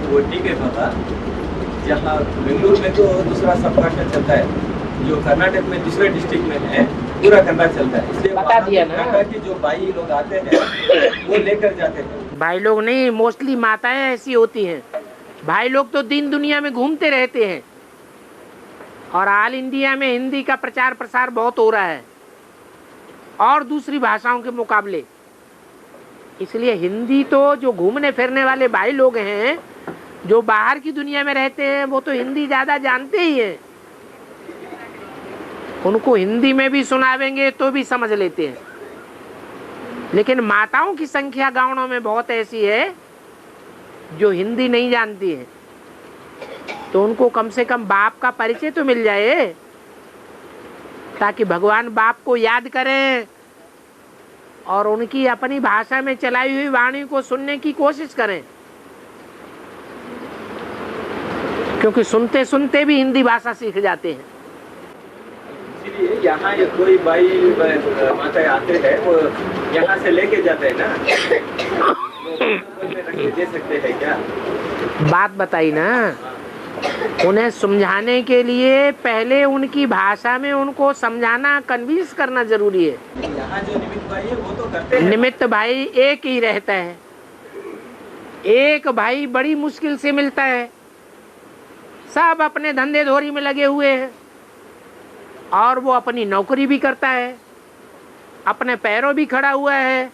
वो ठीक है बाबा। जहाँ बेंगलुरु में तो दूसरा सब भाषा चलता है, जो कर्नाटक में दूसरे डिस्ट्रिक्ट में है पूरा कन्नड़ चलता है, इसलिए बता दिया ना। कन्नड़ की जो भाई लोग आते हैं वो लेकर जाते हैं। भाई लोग नहीं, मोस्टली माताएं ऐसी होती हैं। भाई लोग तो दिन दुनिया में घूमते रहते हैं, और ऑल इंडिया में हिंदी का प्रचार प्रसार बहुत हो रहा है, और दूसरी भाषाओं के मुकाबले। इसलिए हिंदी तो जो घूमने फिरने वाले भाई लोग हैं, जो बाहर की दुनिया में रहते हैं, वो तो हिंदी ज्यादा जानते ही हैं। उनको हिंदी में भी सुनावेंगे तो भी समझ लेते हैं। लेकिन माताओं की संख्या गांवों में बहुत ऐसी है जो हिंदी नहीं जानती है। तो उनको कम से कम बाप का परिचय तो मिल जाए, ताकि भगवान बाप को याद करें और उनकी अपनी भाषा में चलाई हुई वाणी को सुनने की कोशिश करें। क्योंकि सुनते सुनते भी हिंदी भाषा सीख जाते हैं। इसीलिए यहाँ ये कोई भाई माता आते हैं, वो यहाँ से लेके जाते हैं ना, तो दे सकते हैं क्या? बात बताई ना, उन्हें समझाने के लिए पहले उनकी भाषा में उनको समझाना, कन्विंस करना जरूरी है। यहाँ जो निमित्त भाई है वो तो करते हैं। निमित्त भाई एक ही रहता है, एक भाई बड़ी मुश्किल से मिलता है। सब अपने धंधे धोरी में लगे हुए हैं और वो अपनी नौकरी भी करता है, अपने पैरों भी खड़ा हुआ है।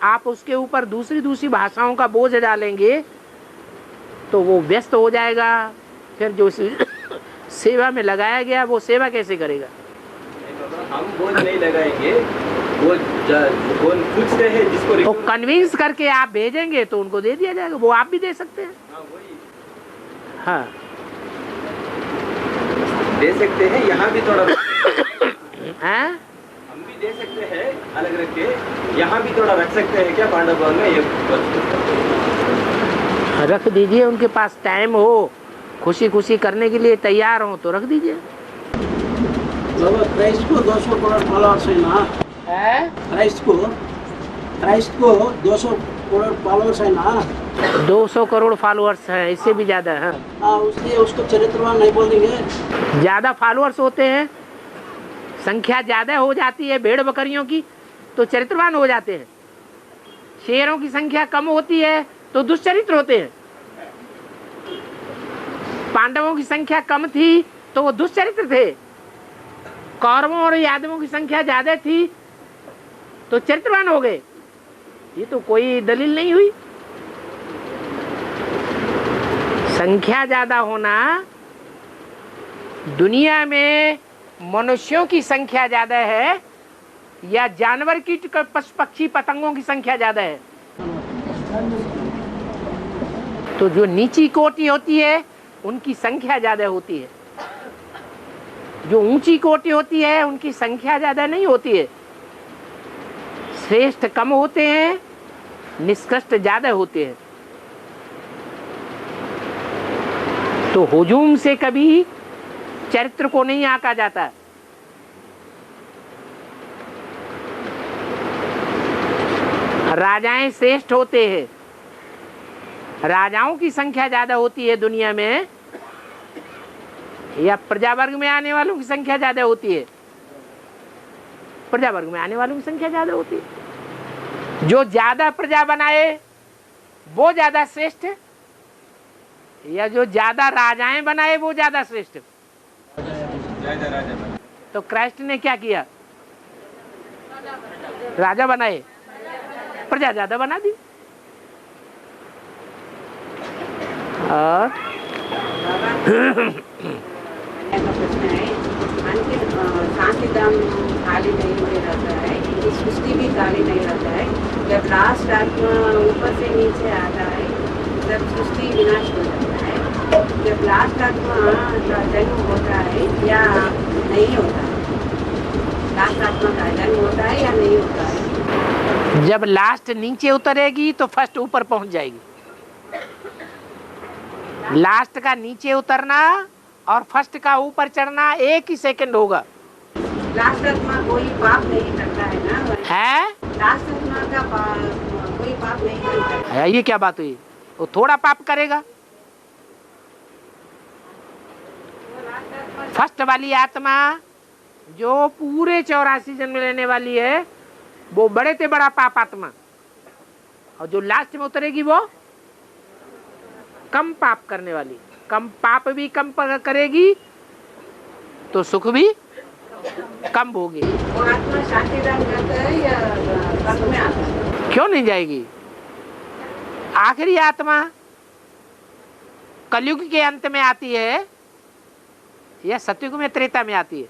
आप उसके ऊपर दूसरी दूसरी भाषाओं का बोझ डालेंगे तो वो व्यस्त हो जाएगा। फिर जो सेवा में लगाया गया वो सेवा कैसे करेगा? हम बोझ नहीं लगाएंगे, वो पूछते हैं जिसको तो कन्विंस करके आप भेजेंगे तो उनको दे दिया जाएगा, वो आप भी दे सकते हैं। हाँ दे सकते हैं, यहाँ भी थोड़ा हैं? हम भी दे सकते हैं अलग रख के, यहाँ भी थोड़ा रख सकते हैं क्या पांडव भवन में? ये रख दीजिए, उनके पास टाइम हो, खुशी खुशी करने के लिए तैयार हो तो रख दीजिए। क्राइस्ट को 200 करोड़ फॉलोअर्स है ना, क्राइस्ट को 200 करोड़ फॉलोअर्स है ना, 200 करोड़ फॉलोअर्स हैं, इससे भी ज्यादा है। उसलिए उसको चरित्रवान नहीं बोल देंगे। ज्यादा फॉलोअर्स होते हैं, संख्या ज्यादा हो जाती है भेड़ बकरियों की तो चरित्रवान हो जाते हैं। शेरों की संख्या कम होती है तो दुष्चरित्र होते हैं। पांडवों की संख्या कम थी तो वो दुष्चरित्र थे, कौरवों और यादवों की संख्या ज्यादा थी तो चरित्रवान हो गए। ये तो कोई दलील नहीं हुई। संख्या ज्यादा होना, दुनिया में मनुष्यों की संख्या ज्यादा है या जानवर कीट पशु पक्षी पतंगों की संख्या ज्यादा है? तो जो नीची कोटि होती है उनकी संख्या ज्यादा होती है, जो ऊंची कोटि होती है उनकी संख्या ज्यादा नहीं होती है। श्रेष्ठ कम होते हैं, निष्कृष्ट ज्यादा होते हैं। तो हुजूम से कभी चरित्र को नहीं आंका जाता। राजाएं श्रेष्ठ होते हैं, राजाओं की संख्या ज्यादा होती है दुनिया में, या प्रजा वर्ग में आने वालों की संख्या ज्यादा होती है? प्रजा वर्ग में आने वालों की संख्या ज्यादा होती है। जो ज्यादा प्रजा बनाए वो ज्यादा श्रेष्ठ, या जो ज्यादा राजाएं बनाए वो ज्यादा श्रेष्ठ? तो क्राइस्ट ने क्या किया? राजा बनाए, प्रजा ज्यादा बना दी। और शांतिधाम खाली नहीं हुए रहता है, ये सृष्टि भी खाली नहीं रहता है। जब लास्ट आत्मा ऊपर से नीचे आता है तब सृष्टि विनाश हो जाता है। जब लास्ट आत्मा जन्म होता है या नहीं होता है, लास्ट आत्मा का जन्म होता है या नहीं होता है? जब लास्ट नीचे उतरेगी तो फर्स्ट ऊपर पहुंच जाएगी। लास्ट का नीचे उतरना और फर्स्ट का ऊपर चढ़ना एक ही सेकंड होगा। लास्ट आत्मा कोई पाप नहीं करता है ना, है? लास्ट आत्मा का कोई पाप नहीं करता है। ये क्या बात हुई? वो थोड़ा पाप करेगा। फर्स्ट वाली आत्मा जो पूरे 84 जन्म लेने वाली है वो बड़े से बड़ा पाप आत्मा, और जो लास्ट में उतरेगी वो कम पाप करने वाली। कम पाप भी कम करेगी तो सुख भी कम होगी। वो आत्मा शांतिधाम जाता है या स्वर्ग में आता है? क्यों नहीं जाएगी? आखिरी आत्मा कलयुग के अंत में आती है या सतयुग में, त्रेता में आती है?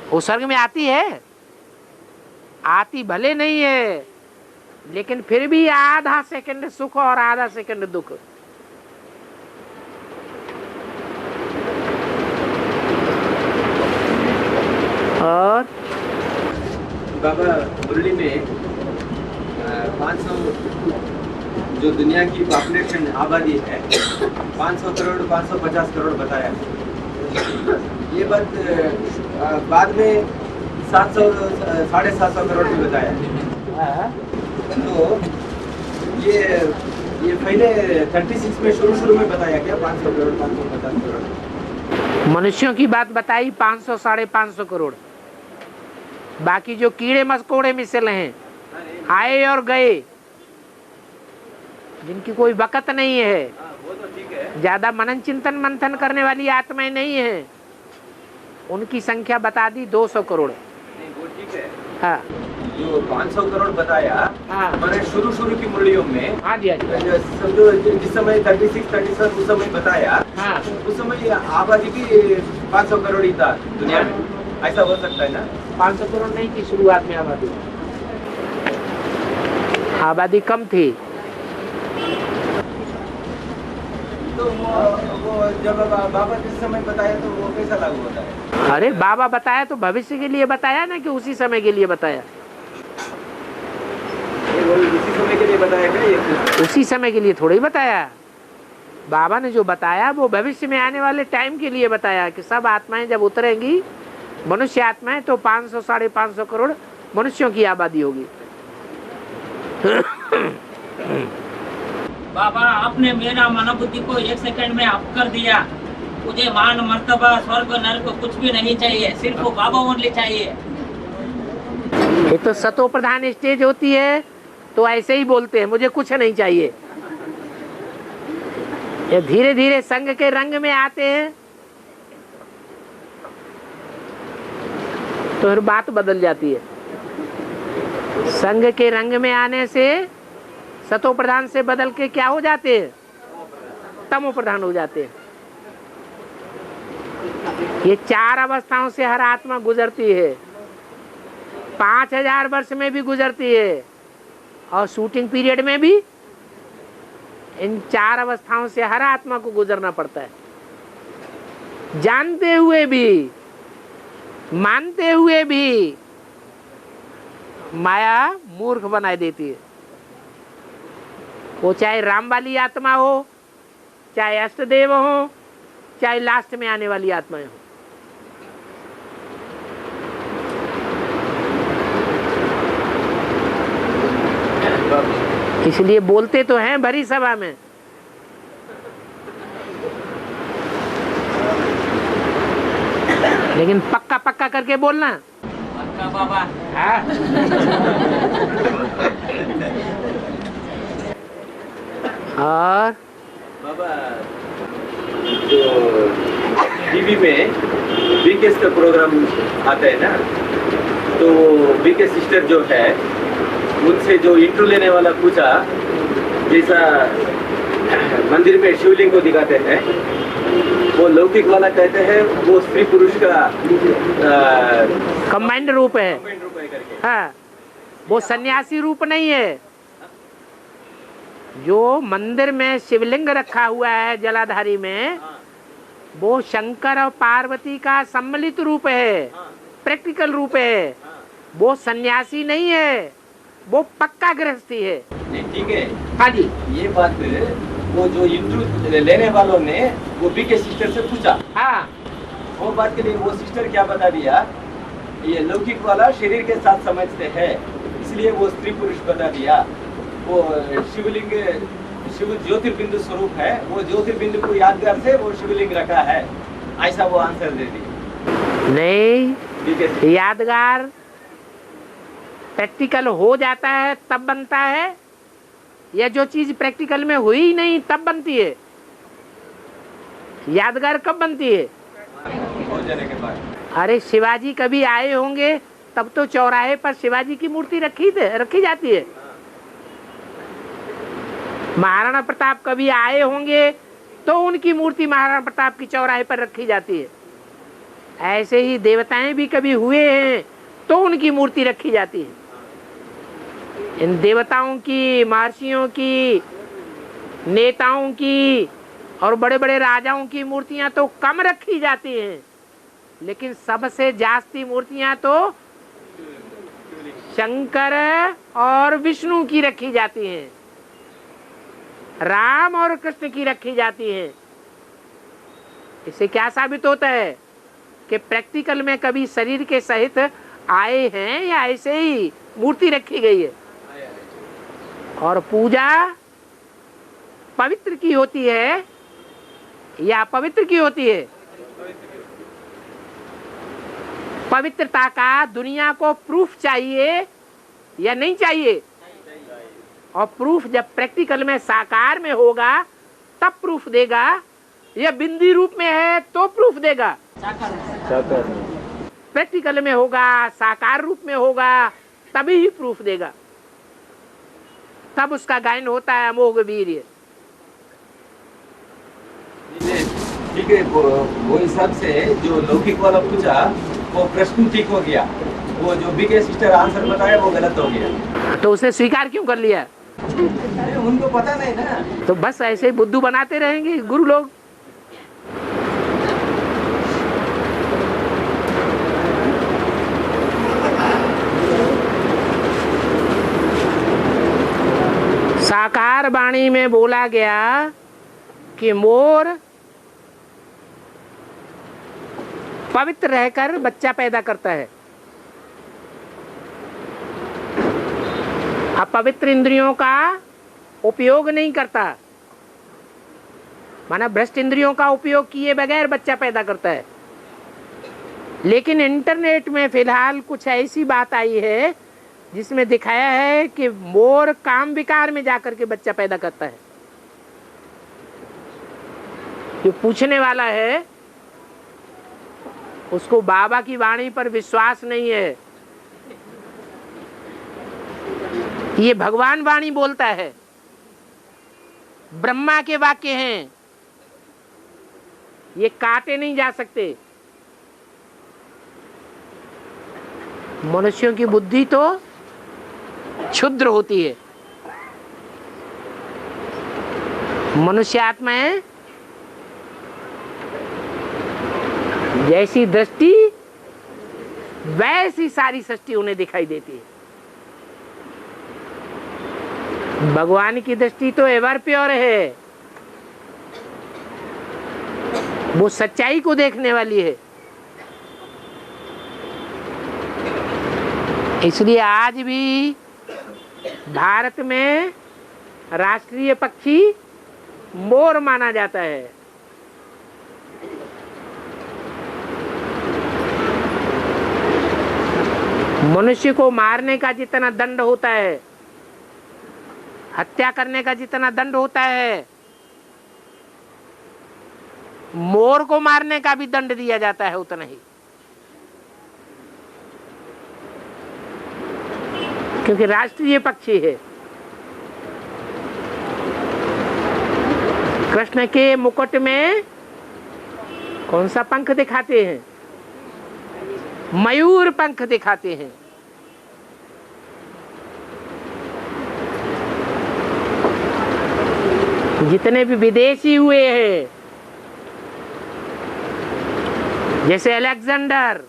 वो स्वर्ग में आती है। आती भले नहीं है लेकिन फिर भी आधा सेकंड सुख और आधा सेकंड दुख। और बाबा मुरली में 500 जो दुनिया की पॉपुलेशन आबादी है 500 करोड़ 550 करोड़ बताया। ये बात बाद में 700 750 करोड़ में बताया। तो ये पहले 36 में शुरू में बताया क्या 500 करोड़ 550 करोड़? मनुष्यों की बात बताई 500 550 करोड़। बाकी जो कीड़े मकोड़े मिसल हैं आए और गए, जिनकी कोई वक़्त नहीं है, वो तो ठीक है। ज्यादा मनन चिंतन मंथन करने वाली आत्माएं नहीं है, उनकी संख्या बता दी 200 करोड़। नहीं वो ठीक है। हाँ जो 500 करोड़ बताया हाँ मैंने शुरू की मुरलियों में हाँ जी हाँ जी जो जिस समय 36 37 उस समय बताया हाँ। उस समय आबादी भी 500 करोड़ ही था दुनिया में। ऐसा हो सकता है ना? 500 करोड़ नहीं थी शुरुआत में आबादी कम थी। तो वो जब बाबा जिस समय बताया तो वो कैसा लागू होता है? अरे बाबा बताया तो भविष्य के लिए बताया ना, कि उसी समय के लिए बताया? ये वो इसी समय के लिए बताया क्या? ये उसी समय के लिए थोड़ा ही बताया। बाबा ने जो बताया वो भविष्य में आने वाले टाइम के लिए बताया कि सब आत्माएं जब उतरेंगी, मनुष्य आत्माएं, तो 500 550 करोड़ मनुष्यों की आबादी होगी। बाबा आपने मेरा मनोबुद्धि को 1 सेकंड में अप कर दिया। मुझे मान मर्तबा स्वर्ग नरक कुछ भी नहीं चाहिए, सिर्फ वो बाबा ओनली चाहिए। ये तो सतो प्रधान स्टेज होती है तो ऐसे ही बोलते हैं, मुझे कुछ नहीं चाहिए। ये धीरे धीरे संग के रंग में आते हैं तो फिर बात बदल जाती है। संग के रंग में आने से सतो प्रधान से बदल के क्या हो जाते हैं? तमो प्रधान हो जाते हैं। ये 4 अवस्थाओं से हर आत्मा गुजरती है, 5000 वर्ष में भी गुजरती है, और शूटिंग पीरियड में भी इन 4 अवस्थाओं से हर आत्मा को गुजरना पड़ता है। जानते हुए भी, मानते हुए भी माया मूर्ख बनाए देती है। वो चाहे राम वाली आत्मा हो, चाहे अष्टदेव हो, चाहे लास्ट में आने वाली आत्माएं हो। इसलिए बोलते तो हैं भरी सभा में, लेकिन पक्का पक्का करके बोलना। पक्का बाबा। और बाबा जो टीवी में बीकेस का प्रोग्राम आता है ना, तो बीके सिस्टर जो है उनसे जो इंटरव्यू लेने वाला पूछा, जैसा मंदिर में शिवलिंग को दिखाते हैं, वो लौकिक वाला कहते हैं वो स्त्री पुरुष का कंबाइंड रूप है। कमेंट रूप है करके। हाँ, वो सन्यासी रूप नहीं है। जो मंदिर में शिवलिंग रखा हुआ है जलाधारी में, वो शंकर और पार्वती का सम्मिलित रूप है, प्रैक्टिकल रूप है। वो सन्यासी नहीं है, वो पक्का गृहस्थी है। नहीं ठीक है। हाँ जी। ये बात वो जो इंटरव्यू लेने वालों ने वो बीके सिस्टर से पूछा, हाँ, वो बात के लिए वो सिस्टर क्या बता दिया, ये लौकिक वाला शरीर के साथ समझते हैं, इसलिए वो स्त्री पुरुष बता दिया। वो शिवलिंग शिव ज्योतिर्बिंदु स्वरूप है, वो ज्योतिर्बिंदु को यादगार से वो शिवलिंग रखा है, ऐसा वो आंसर दे दिया। नहीं, यादगार प्रैक्टिकल हो जाता है तब बनता है, या जो चीज प्रैक्टिकल में हुई ही नहीं तब बनती है? यादगार कब बनती है? हो जाने के बाद। अरे शिवाजी कभी आए होंगे तब तो चौराहे पर शिवाजी की मूर्ति रखी जाती है। महाराणा प्रताप कभी आए होंगे तो उनकी मूर्ति महाराणा प्रताप की चौराहे पर रखी जाती है। ऐसे ही देवताएं भी कभी हुए हैं तो उनकी मूर्ति रखी जाती है। इन देवताओं की, महर्षियों की, नेताओं की और बड़े बड़े राजाओं की मूर्तियां तो कम रखी जाती हैं, लेकिन सबसे जास्ती मूर्तियां तो शंकर और विष्णु की रखी जाती हैं, राम और कृष्ण की रखी जाती हैं। इससे क्या साबित होता है कि प्रैक्टिकल में कभी शरीर के सहित आए हैं या ऐसे ही मूर्ति रखी गई है। और पूजा पवित्र की होती है या अपवित्र की होती है? पवित्रता का दुनिया को प्रूफ चाहिए या नहीं चाहिए? और प्रूफ जब प्रैक्टिकल में साकार में होगा तब प्रूफ देगा, या बिंदी रूप में है तो प्रूफ देगा? प्रैक्टिकल में होगा, साकार रूप में होगा, तभी ही प्रूफ देगा, तब उसका गायन होता है अमोघ वीर्य। ठीक है, वो हिसाब से जो लौकिक वाला पूछा वो प्रश्न ठीक हो गया, वो जो बीके सिस्टर आंसर बताया वो गलत हो गया। तो उसने स्वीकार क्यों कर लिया? अरे उनको पता नहीं ना। तो बस ऐसे ही बुद्धू बनाते रहेंगे गुरु लोग। साकार वाणी में बोला गया कि मोर पवित्र रहकर बच्चा पैदा करता है, अपवित्र इंद्रियों का उपयोग नहीं करता, माना भ्रष्ट इंद्रियों का उपयोग किए बगैर बच्चा पैदा करता है। लेकिन इंटरनेट में फिलहाल कुछ ऐसी बात आई है जिसमें दिखाया है कि मोर काम विकार में जाकर के बच्चा पैदा करता है। जो पूछने वाला है उसको बाबा की वाणी पर विश्वास नहीं है। ये भगवान वाणी बोलता है, ब्रह्मा के वाक्य हैं, ये काटे नहीं जा सकते। मनुष्यों की बुद्धि तो क्षुद्र होती है, मनुष्य आत्माएं जैसी दृष्टि वैसी सारी सृष्टि उन्हें दिखाई देती है। भगवान की दृष्टि तो एवर प्योर है, वो सच्चाई को देखने वाली है। इसलिए आज भी भारत में राष्ट्रीय पक्षी मोर माना जाता है। मनुष्य को मारने का जितना दंड होता है, हत्या करने का जितना दंड होता है, मोर को मारने का भी दंड दिया जाता है उतना ही, क्योंकि राष्ट्रीय पक्षी है। कृष्ण के मुकुट में कौन सा पंख दिखाते हैं? मयूर पंख दिखाते हैं। जितने भी विदेशी हुए हैं, जैसे अलेक्जेंडर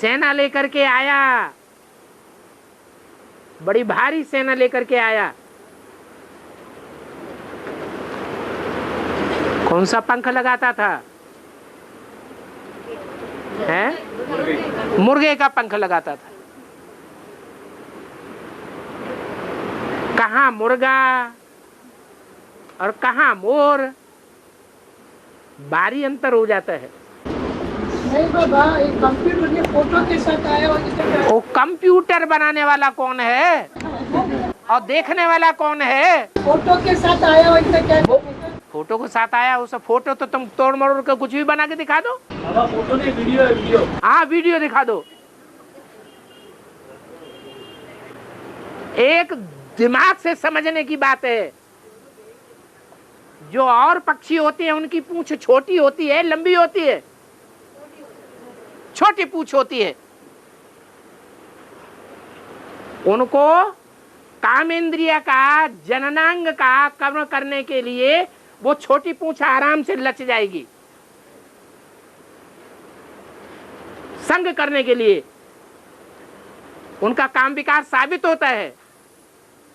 सेना लेकर के आया, बड़ी भारी सेना लेकर के आया, कौन सा पंख लगाता था? है मुर्गे का पंख लगाता था। कहाँ मुर्गा और कहाँ मोर, भारी अंतर हो जाता है। नहीं बाबा, एक कंप्यूटर के फोटो के साथ आया हो। वो कंप्यूटर बनाने वाला कौन है और देखने वाला कौन है? फोटो के साथ आया हो क्या? फोटो के साथ आया, उस फोटो तो तुम तोड़ मरोड़ कर कुछ भी बना के दिखा दो। फोटो नहीं, वीडियो है, वीडियो। हाँ, वीडियो दिखा दो। एक दिमाग से समझने की बात है। जो और पक्षी होते हैं उनकी पूंछ छोटी होती है, लंबी होती है? छोटी पूंछ होती है। उनको कामेंद्रिय का, जननांग का कर्म करने के लिए वो छोटी पूंछ आराम से लच जाएगी। संग करने के लिए उनका काम विकार साबित होता है।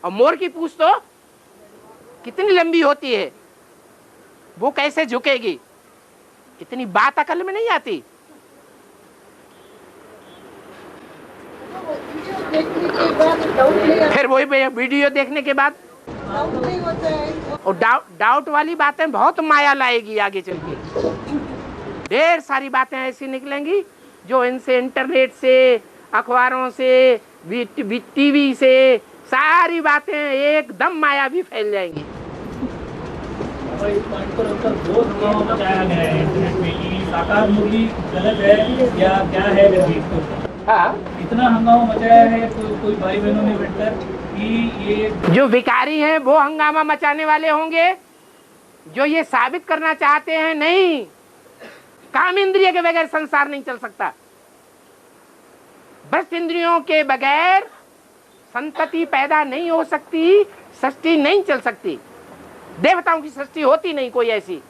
और मोर की पूंछ तो कितनी लंबी होती है, वो कैसे झुकेगी, इतनी बात अकल में नहीं आती। देखने के बाद डाउट नहीं आता, फिर वही वीडियो देखने के बाद डाउट नहीं होता है। और डाउट वाली बातें बहुत माया लाएगी आगे चल के। ढेर सारी बातें ऐसी निकलेंगी जो इनसे, इंटरनेट से, अखबारों से, टीवी से, सारी बातें एकदम माया भी फैल जाएंगी। इस पॉइंट पर ऊपर बहुत हंगामा मचाया गया है इंटरनेट में कि साकार मूवी गलत है या क्या है वैसे इसके ऊपर। हाँ, इतना हंगामा मचाया है कोई भाई बहनों ने बैठकर कि ये जो भिखारी हैं वो हंगामा मचाने वाले होंगे, जो ये साबित करना चाहते हैं नहीं, काम इंद्रिय के बगैर संसार नहीं चल सकता। बस इंद्रियों के बगैर संतति पैदा नहीं हो सकती, सृष्टि नहीं चल सकती। देवताओं की सृष्टि होती नहीं कोई ऐसी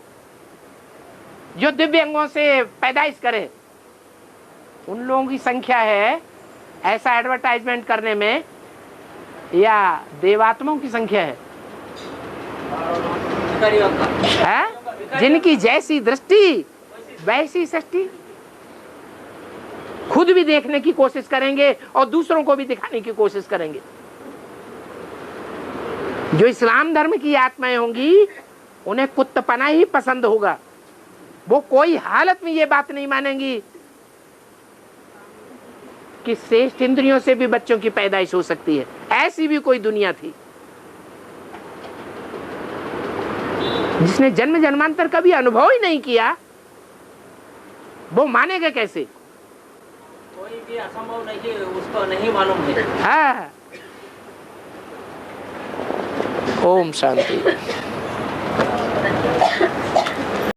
जो दिव्य अंगों से पैदाइश करे। उन लोगों की संख्या है ऐसा एडवर्टाइजमेंट करने में, या देवात्माओं की संख्या है जिनकी जैसी दृष्टि वैसी सृष्टि। खुद भी देखने की कोशिश करेंगे और दूसरों को भी दिखाने की कोशिश करेंगे। जो इस्लाम धर्म की आत्माएं होंगी उन्हें कुत्तपना ही पसंद होगा। वो कोई हालत में ये बात नहीं मानेंगी कि श्रेष्ठ इंद्रियों से भी बच्चों की पैदाइश हो सकती है। ऐसी भी कोई दुनिया थी जिसने जन्म जन्मांतर कभी अनुभव ही नहीं किया, वो मानेगा कैसे? कोई भी असंभव नहीं, उसको नहीं मालूम है। हाँ। ओम शांति।